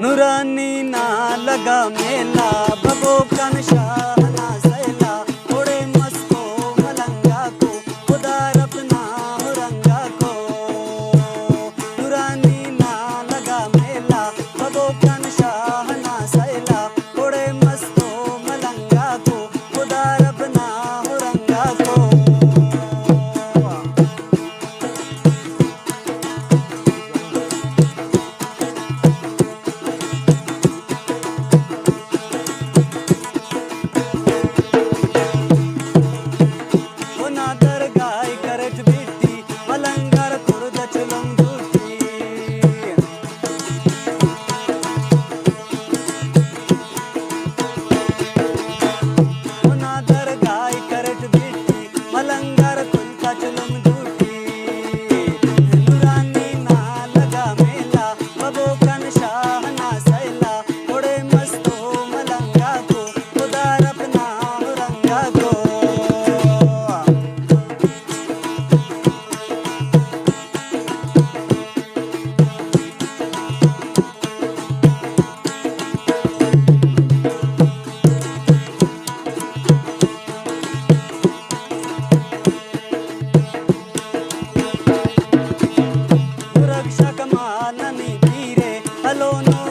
नुरानी ना लगा मेला बबो कन शाह ना सैला थोड़े मस्तो मलंगा को उदार अपना हुरंगा को। नुरानी ना लगा मेला बबो कन शाह ना सैला थोड़े मस्तो मलंगा को उदार अपना हुरंगा को। मलंगार खुर्द चुलम दूती नादर गाय करट बेटी मलंगार खुलता चुलम दूती। नुरानी ना लगा मेला बबो कन शाह ना सैला थोड़े मस्तो मलंगा को उदार अपना हुरंगा को। रक्षा कमाल नी पीरे हलो नो